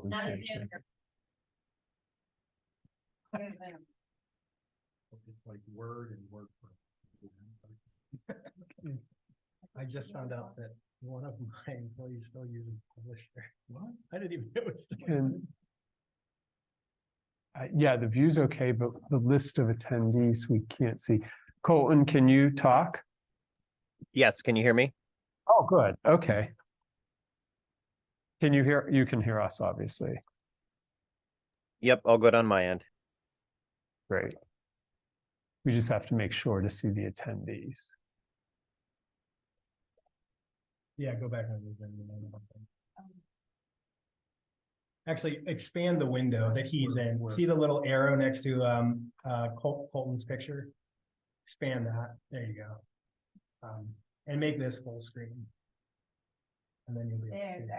Not as new. It's like Word and WordPress. I just found out that one of my employees still uses Publisher. What? I didn't even know it's still. Yeah, the view's okay, but the list of attendees we can't see. Colton, can you talk? Yes, can you hear me? Oh, good. Okay. Can you hear? You can hear us, obviously. Yep, all good on my end. Great. We just have to make sure to see the attendees. Yeah, go back on the actually expand the window that he's in. See the little arrow next to Colton's picture? Expand that. There you go. And make this full screen. And then you'll be able to see it.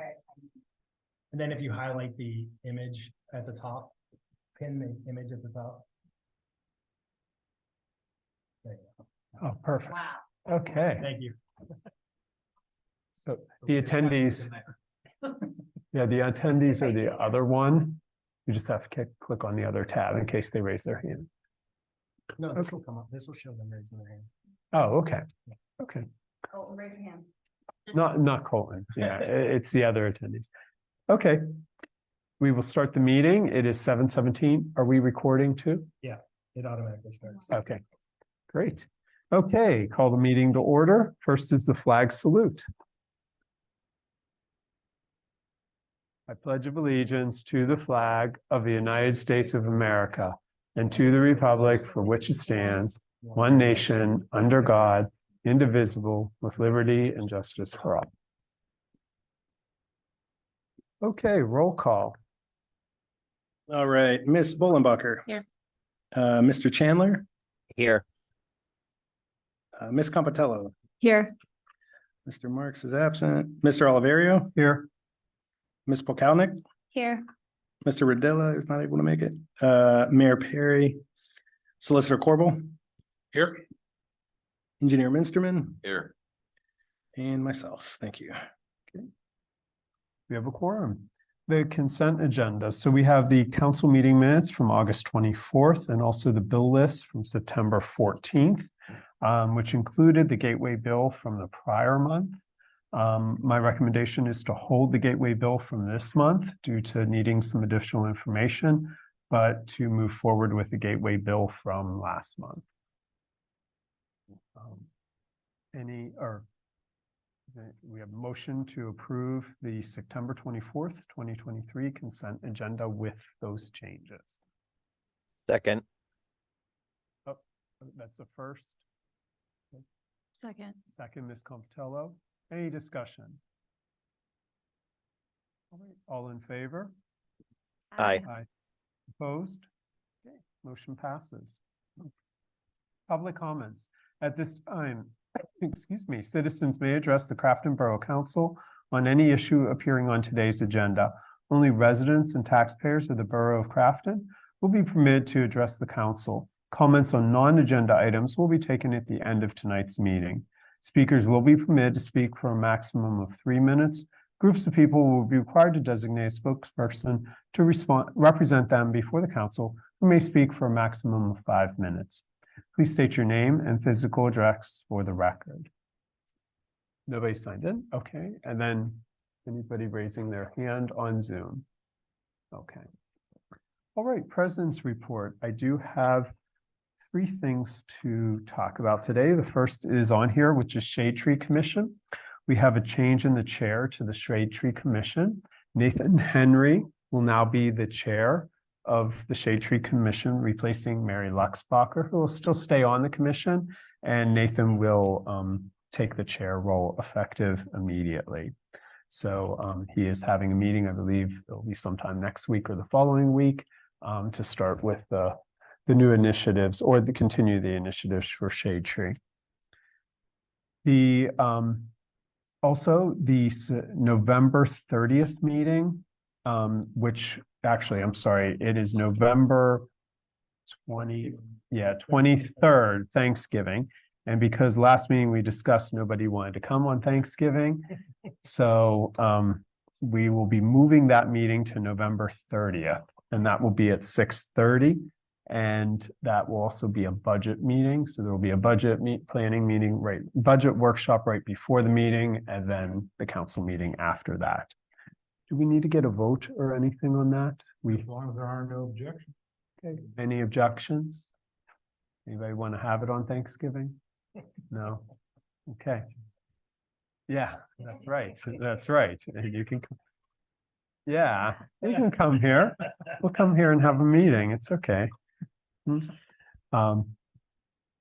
And then if you highlight the image at the top, pin the image at the top. There you go. Oh, perfect. Wow. Okay. Thank you. So the attendees, yeah, the attendees are the other one. You just have to click on the other tab in case they raise their hand. No, this will come up. This will show them raising their hand. Oh, okay. Okay. Oh, raise your hand. Not Colton. Yeah, it's the other attendees. Okay. We will start the meeting. It is 7:17. Are we recording too? It automatically starts. Okay, great. Okay, call the meeting to order. First is the flag salute. I pledge of allegiance to the flag of the United States of America and to the republic for which it stands, one nation, under God, indivisible, with liberty and justice for all. Okay, roll call. All right, Miss Bullenbacher. Here. Mr. Chandler, Here. Miss Compatello, Here. Mr. Marks is absent, Mr. Oliverio, Here. Miss Polkalnik, Here. Mr. Rodilla is not able to make it, Mayor Perry, Solicitor Corbel. Here. Engineer Minsterman. Here. And myself, thank you. We have a quorum. The consent agenda. So we have the council meeting minutes from August 24th and also the bill list from September 14th, which included the gateway bill from the prior month. My recommendation is to hold the gateway bill from this month due to needing some additional information, but to move forward with the gateway bill from last month. We have a motion to approve the September 24th, 2023 consent agenda with those changes. Second. Oh, that's the first. Second. Second, Ms. Compatello. Any discussion? All right, all in favor? Aye. Aye. Opposed? Okay, motion passes. Public comments. At this time, excuse me, citizens may address the Crafton Borough Council on any issue appearing on today's agenda. Only residents and taxpayers of the Borough of Crafton will be permitted to address the council. Comments on non-agenda items will be taken at the end of tonight's meeting. Speakers will be permitted to speak for a maximum of 3 minutes. Groups of people will be required to designate a spokesperson to represent them before the council, who may speak for a maximum of 5 minutes. Please state your name and physical address for the record. Nobody signed in? Okay. And then anybody raising their hand on Zoom? Okay. All right, President's report. I do have 3 things to talk about today. The first is on here, which is Shade Tree Commission. We have a change in the chair to the Shade Tree Commission. Nathan Henry will now be the chair of the Shade Tree Commission, replacing Mary Luxbacher, who will still stay on the commission, and Nathan will take the chair role effective immediately. So he is having a meeting, I believe it'll be sometime next week or the following week, to start with the new initiatives or to continue the initiatives for Shade Tree. The also the November 30th meeting, which actually, I'm sorry, it is November 23rd, Thanksgiving. And because last meeting we discussed nobody wanted to come on Thanksgiving. So we will be moving that meeting to November 30th, and that will be at 6:30. And that will also be a budget meeting. So there will be a planning meeting, budget workshop right before the meeting, and then the council meeting after that. Do we need to get a vote or anything on that? As long as there are no objections. Okay, any objections? Anybody want to have it on Thanksgiving? No? Okay. Yeah, that's right. That's right. You can. Yeah, you can come here. We'll come here and have a meeting. It's okay.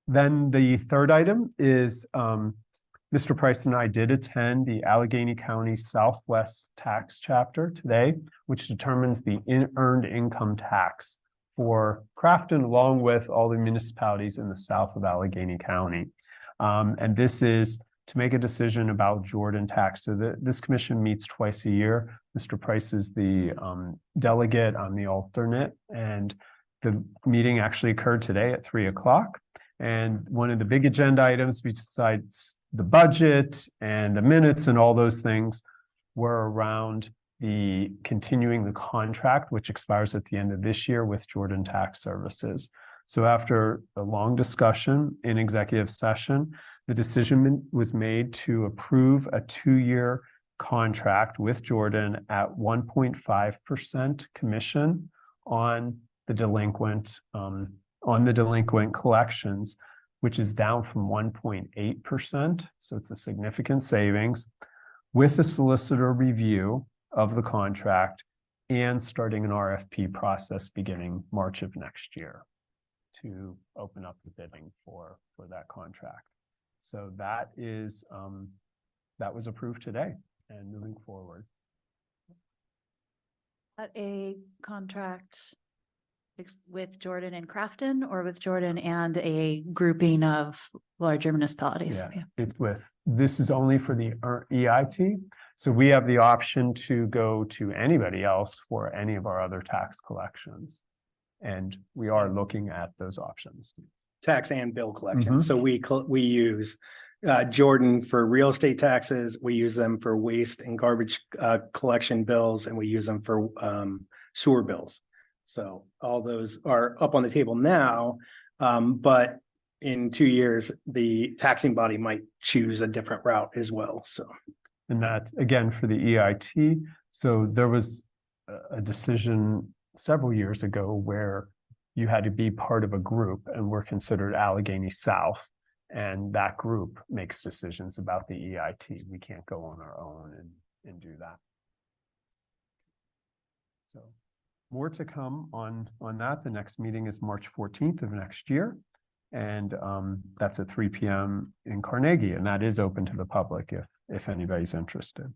Then the third item is, Mr. Price and I did attend the Allegheny County Southwest Tax Chapter today, which determines the earned income tax for Crafton, along with all the municipalities in the south of Allegheny County. And this is to make a decision about Jordan tax. So this commission meets twice a year. Mr. Price is the delegate, I'm the alternate, and the meeting actually occurred today at 3 o'clock. And one of the big agenda items besides the budget and the minutes and all those things were around the continuing the contract, which expires at the end of this year with Jordan Tax Services. So after a long discussion in executive session, the decision was made to approve a 2-year contract with Jordan at 1.5% commission on the delinquent collections, which is down from 1.8%. So it's a significant savings, with a solicitor review of the contract and starting an RFP process beginning March of next year to open up the bidding for that contract. So that is that was approved today and moving forward. A contract with Jordan and Crafton, or with Jordan and a grouping of larger municipalities? Yeah, this is only for the EIT. So we have the option to go to anybody else for any of our other tax collections. And we are looking at those options. Tax and bill collection. So we use Jordan for real estate taxes. We use them for waste and garbage collection bills, and we use them for sewer bills. So all those are up on the table now, but in 2 years, the taxing body might choose a different route as well. So, and that's again for the EIT. So there was a decision several years ago where you had to be part of a group, and we're considered Allegheny South, and that group makes decisions about the EIT. We can't go on our own and do that. So more to come on that. The next meeting is March 14th of next year. And that's at 3 p.m. in Carnegie, and that is open to the public if anybody's interested.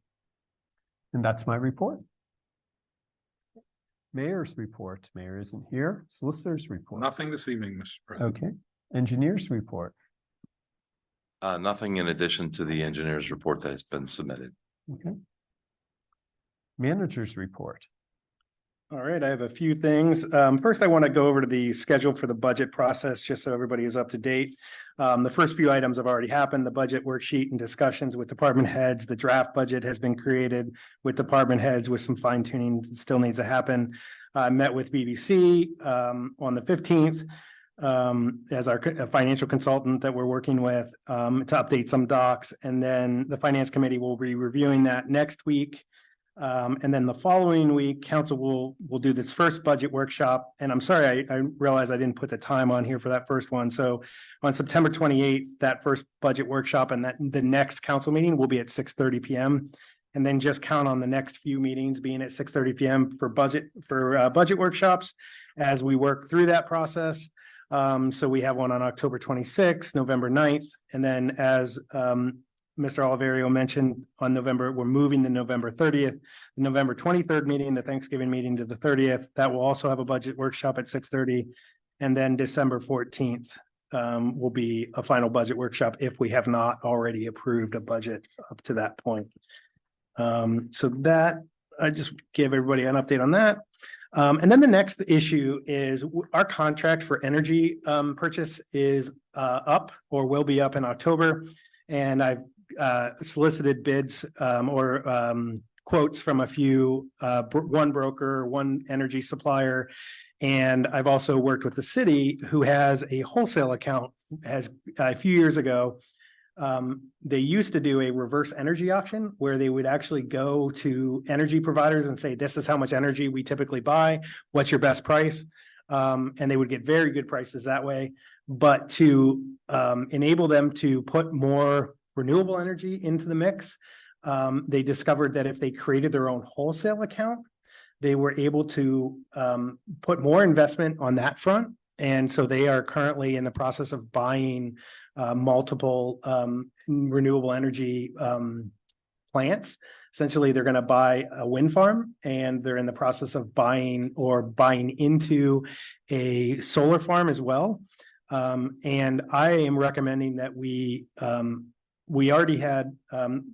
And that's my report. Mayor's report. Mayor isn't here. Solicitor's report. Nothing this evening, Mr. President. Okay. Engineer's report. Nothing in addition to the engineer's report that has been submitted. Okay. Manager's report. all right, I have a few things. First, I want to go over to the schedule for the budget process, just so everybody is up to date. The first few items have already happened, the budget worksheet and discussions with department heads. The draft budget has been created with department heads with some fine tuning that still needs to happen. I met with BBC on the 15th as our financial consultant that we're working with to update some docs. And then the finance committee will be reviewing that next week. And then the following week, council will do this first budget workshop. And I'm sorry, I realized I didn't put the time on here for that first one. So on September 28th, that first budget workshop and that the next council meeting will be at 6:30 p.m. And then just count on the next few meetings being at 6:30 p.m. for budget workshops as we work through that process. So we have one on October 26th, November 9th, and then as Mr. Oliverio mentioned on November, we're moving the November 30th, the November 23rd meeting, the Thanksgiving meeting to the 30th. That will also have a budget workshop at 6:30. And then December 14th will be a final budget workshop if we have not already approved a budget up to that point. So that, I just give everybody an update on that. And then the next issue is our contract for energy purchase is up or will be up in October. And I've solicited bids or quotes from a few, one broker, one energy supplier. And I've also worked with the city, who has a wholesale account, has a few years ago. They used to do a reverse energy auction where they would actually go to energy providers and say, this is how much energy we typically buy. What's your best price? And they would get very good prices that way. But to enable them to put more renewable energy into the mix, they discovered that if they created their own wholesale account, they were able to put more investment on that front. And so they are currently in the process of buying multiple renewable energy plants. Essentially, they're going to buy a wind farm, and they're in the process of buying into a solar farm as well. And I am recommending that we already had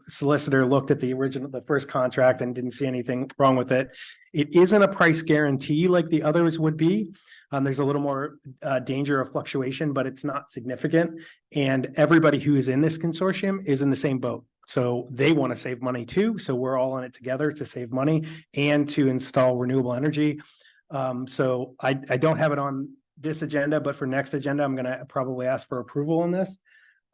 solicitor looked at the first contract and didn't see anything wrong with it. It isn't a price guarantee like the others would be. There's a little more danger of fluctuation, but it's not significant. And everybody who is in this consortium is in the same boat. So they want to save money too. So we're all in it together to save money and to install renewable energy. So I don't have it on this agenda, but for next agenda, I'm going to probably ask for approval on this.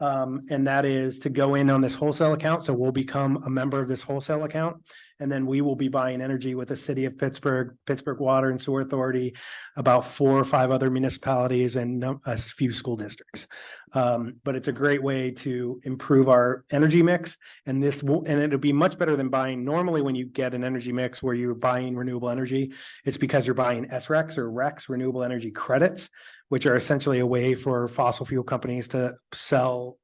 And that is to go in on this wholesale account. So we'll become a member of this wholesale account. And then we will be buying energy with the city of Pittsburgh, Pittsburgh Water and Sewer Authority, about 4 or 5 other municipalities and a few school districts. But it's a great way to improve our energy mix. And it'll be much better than buying. Normally, when you get an energy mix where you're buying renewable energy, it's because you're buying SRECs or RECs, renewable energy credits, which are essentially a way for fossil fuel companies to sell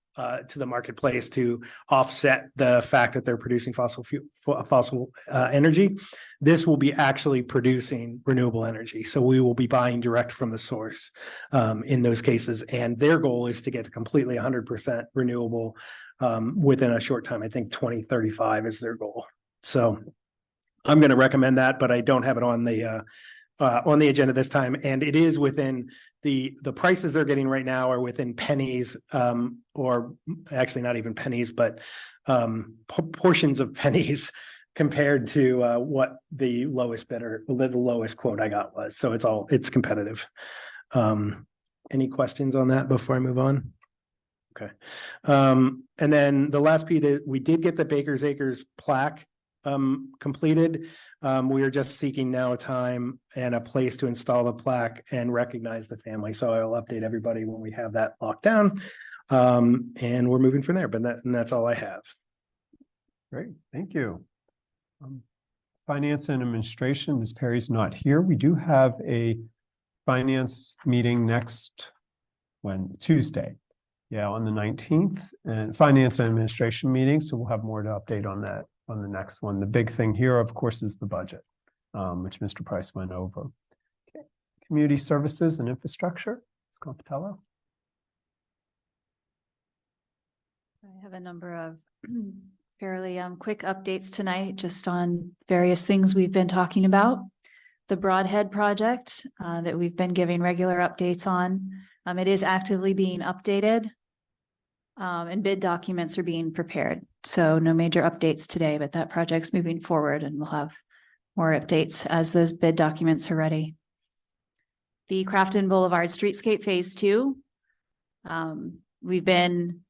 to the marketplace to offset the fact that they're producing fossil energy. This will be actually producing renewable energy. So we will be buying direct from the source in those cases. And their goal is to get to completely 100% renewable within a short time. I think 2035 is their goal. So I'm going to recommend that, but I don't have it on the agenda this time. And it is within the prices they're getting right now are within pennies, or actually not even pennies, but portions of pennies compared to what the lowest bidder, the lowest quote I got was. So it's competitive. Any questions on that before I move on? Okay. And then the last piece, we did get the Baker's Acres plaque completed. We are just seeking now a time and a place to install the plaque and recognize the family. So I'll update everybody when we have that locked down. And we're moving from there, but that's all I have. Great, thank you. Finance and Administration, Ms. Perry's not here. We do have a finance meeting next Tuesday. Yeah, on the 19th, and Finance and Administration meeting. So we'll have more to update on that on the next one. The big thing here, of course, is the budget, which Mr. Price went over. Okay. Community Services and Infrastructure, Ms. Compitello. I have a number of fairly quick updates tonight, just on various things we've been talking about. The Broadhead project that we've been giving regular updates on. It is actively being updated. And bid documents are being prepared. So no major updates today, but that project's moving forward and we'll have more updates as those bid documents are ready. The Crafton Boulevard Streetscape Phase 2. We've been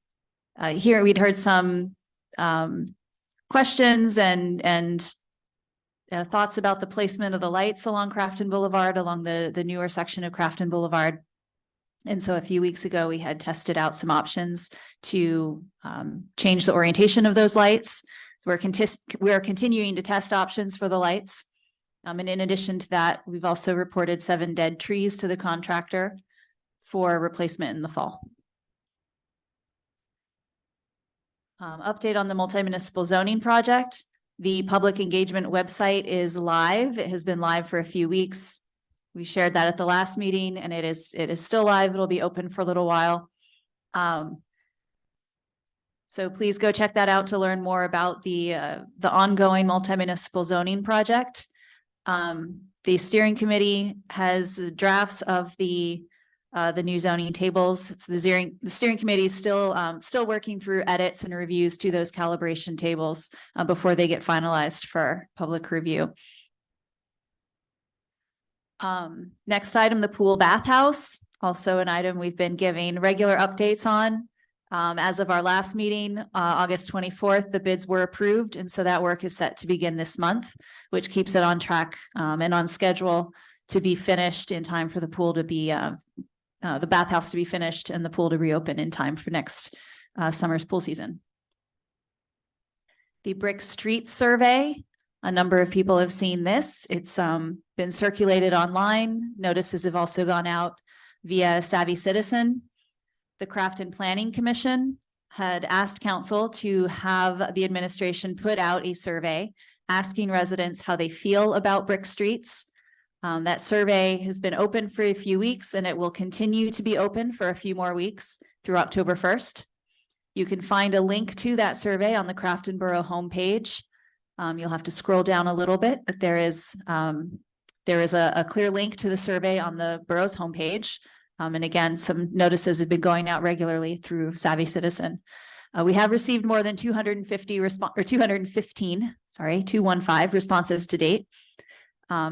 here, we'd heard some questions and thoughts about the placement of the lights along Crafton Boulevard, along the newer section of Crafton Boulevard. And so a few weeks ago, we had tested out some options to change the orientation of those lights. So we're continuing to test options for the lights. And in addition to that, we've also reported 7 dead trees to the contractor for replacement in the fall. Update on the multi-municipal zoning project. The public engagement website is live. It has been live for a few weeks. We shared that at the last meeting and it is still live. It'll be open for a little while. So please go check that out to learn more about the ongoing multi-municipal zoning project. The steering committee has drafts of the the new zoning tables. So the steering committee is still working through edits and reviews to those calibration tables before they get finalized for public review. Next item, the pool bathhouse, also an item we've been giving regular updates on. As of our last meeting, August 24th, the bids were approved. And so that work is set to begin this month, which keeps it on track and on schedule to be finished in time for the pool to be, the bathhouse to be finished and the pool to reopen in time for next summer's pool season. The Brick Street Survey, a number of people have seen this. It's been circulated online. Notices have also gone out via Savvy Citizen. The Crafton Planning Commission had asked council to have the administration put out a survey asking residents how they feel about brick streets. That survey has been open for a few weeks and it will continue to be open for a few more weeks through October 1st. You can find a link to that survey on the Crafton Borough homepage. You'll have to scroll down a little bit, but there is a clear link to the survey on the borough's homepage. And again, some notices have been going out regularly through Savvy Citizen. We have received more than 215 responses to date.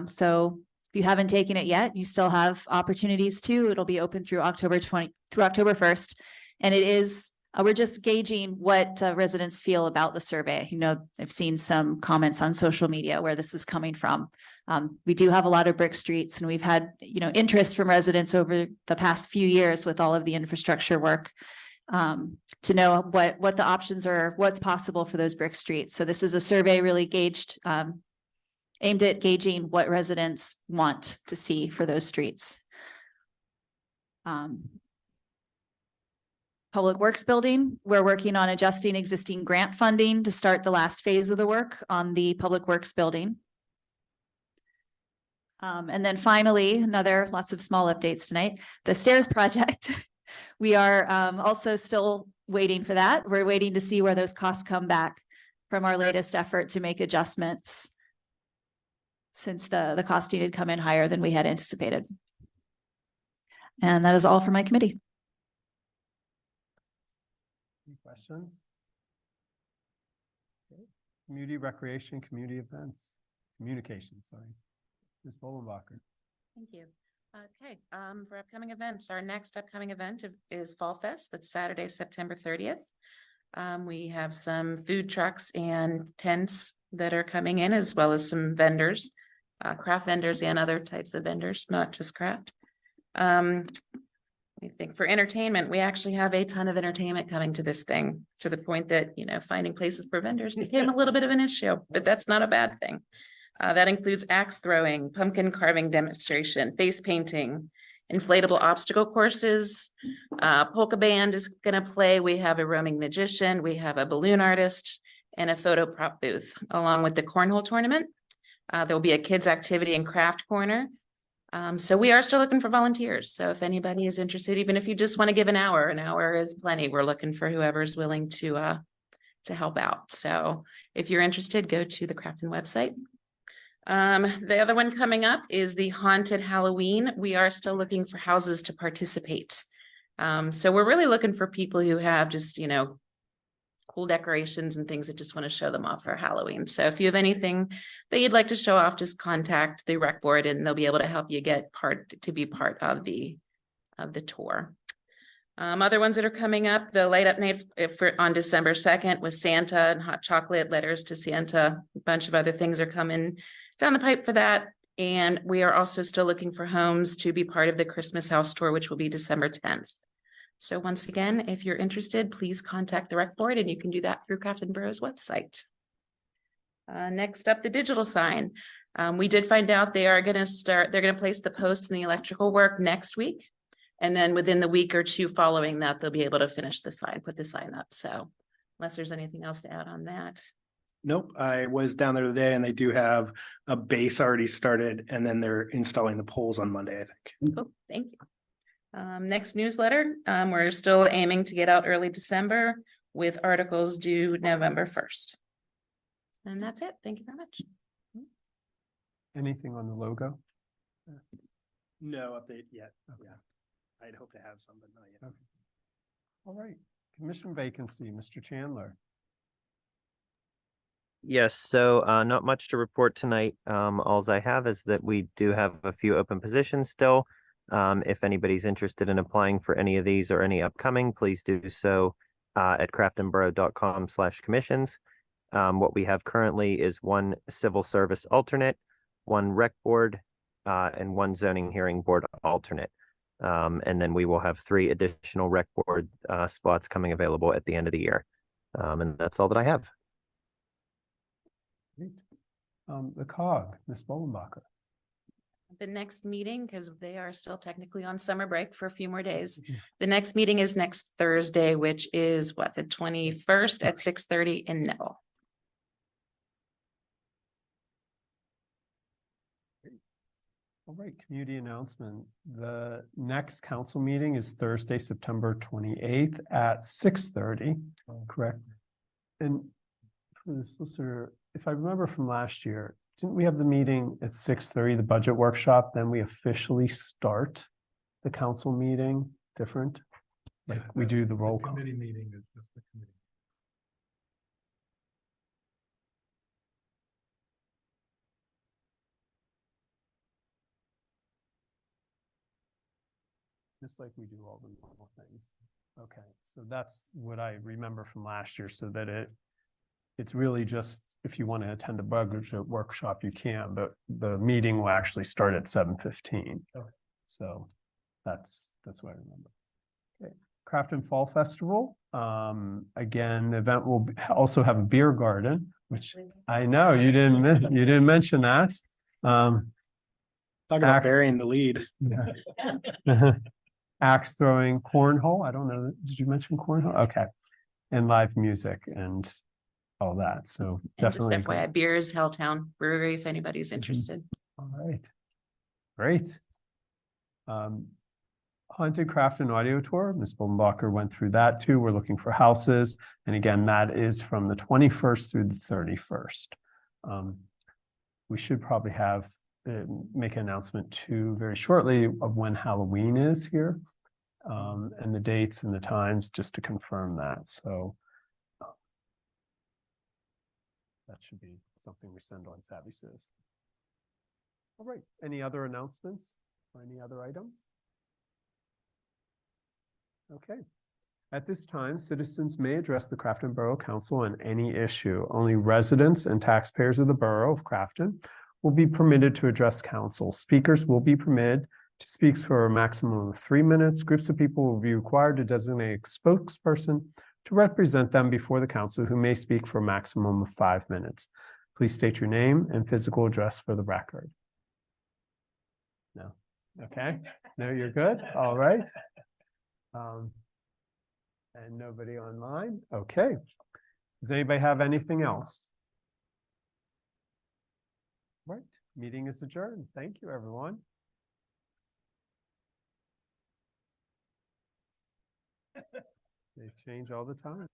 So if you haven't taken it yet, you still have opportunities to. It'll be open through October 1st. And it is, we're just gauging what residents feel about the survey. You know, I've seen some comments on social media where this is coming from. We do have a lot of brick streets and we've had, you know, interest from residents over the past few years with all of the infrastructure work to know what the options are, what's possible for those brick streets. So this is a survey really aimed at gauging what residents want to see for those streets. Public Works Building, we're working on adjusting existing grant funding to start the last phase of the work on the Public Works Building. And then finally, lots of small updates tonight, the stairs project. We are also still waiting for that. We're waiting to see where those costs come back from our latest effort to make adjustments since the costing had come in higher than we had anticipated. And that is all for my committee. Any questions? Okay. Community recreation, community events, communication, sorry. Ms. Bolenbacher. Thank you. Okay, for upcoming events, our next upcoming event is Fall Fest. That's Saturday, September 30th. We have some food trucks and tents that are coming in, as well as some vendors, craft vendors and other types of vendors, not just craft. I think for entertainment, we actually have a ton of entertainment coming to this thing, to the point that, you know, finding places for vendors became a little bit of an issue, but that's not a bad thing. That includes axe throwing, pumpkin carving demonstration, face painting, inflatable obstacle courses. Polka band is going to play. We have a roaming magician. We have a balloon artist and a photo prop booth, along with the cornhole tournament. There will be a kids activity and craft corner. So we are still looking for volunteers. So if anybody is interested, even if you just want to give an hour is plenty. We're looking for whoever's willing to help out. So if you're interested, go to the Crafton website. The other one coming up is the Haunted Halloween. We are still looking for houses to participate. So we're really looking for people who have just, you know, cool decorations and things that just want to show them off for Halloween. So if you have anything that you'd like to show off, just contact the rec board and they'll be able to help you get to be part of the tour. Other ones that are coming up, the light up night on December 2nd with Santa and hot chocolate, letters to Santa, a bunch of other things are coming down the pipe for that. And we are also still looking for homes to be part of the Christmas house tour, which will be December 10th. So once again, if you're interested, please contact the rec board and you can do that through Crafton Borough's website. Next up, the digital sign. We did find out they're going to place the post and the electrical work next week. And then within the week or two following that, they'll be able to finish the sign, put the sign up. So unless there's anything else to add on that. Nope, I was down there today and they do have a base already started and then they're installing the poles on Monday, I think. Cool, thank you. Next newsletter, we're still aiming to get out early December with articles due November 1st. And that's it. Thank you very much. Anything on the logo? No update yet. Okay. I'd hope to have some, but not yet. Okay. All right, commission vacancy, Mr. Chandler. Yes, so not much to report tonight. Alls I have is that we do have a few open positions still. If anybody's interested in applying for any of these or any upcoming, please do so at craftonborough.com/commissions. What we have currently is one civil service alternate, one rec board, and one zoning hearing board alternate. And then we will have 3 additional rec board spots coming available at the end of the year. And that's all that I have. Great. The COG, Ms. Bollenbacher. The next meeting, because they are still technically on summer break for a few more days. The next meeting is next Thursday, which is what, the 21st at 6:30 in Neville. All right, community announcement. The next council meeting is Thursday, September 28th at 6:30, correct? And for the solicitor, if I remember from last year, didn't we have the meeting at 6:30, the budget workshop, then we officially start the council meeting different? Like we do the roll call. Committee meeting is just the committee. Just like we do all the normal things. Okay, so that's what I remember from last year, so that it's really just, if you want to attend a budget workshop, you can, but the meeting will actually start at 7:15. Okay. So that's what I remember. Okay, Crafton Fall Festival. Again, the event will also have a beer garden, which I know you didn't mention that. Talk about Axe- burying the lead. Yeah. Axe throwing, cornhole. I don't know. Did you mention cornhole? Okay. And live music and all that. So And just definitely. FYI, Beers Helltown Brewery, if anybody's interested. All right. Great. Haunted Crafton audio tour. Ms. Bollenbacher went through that too. We're looking for houses. And again, that is from the 21st through the 31st. We should probably have make an announcement too very shortly of when Halloween is here. And the dates and the times just to confirm that. So that should be something we send on Savvy Sis. All right, any other announcements or any other items? Okay. At this time, citizens may address the Crafton Borough Council on any issue. Only residents and taxpayers of the Borough of Crafton will be permitted to address council. Speakers will be permitted to speak for a maximum of 3 minutes. Groups of people will be required to designate a spokesperson to represent them before the council, who may speak for a maximum of 5 minutes. Please state your name and physical address for the record. No. Okay. No, you're good. All right. And nobody online. Okay. Does anybody have anything else? Right. Meeting is adjourned. Thank you, everyone. They change all the time.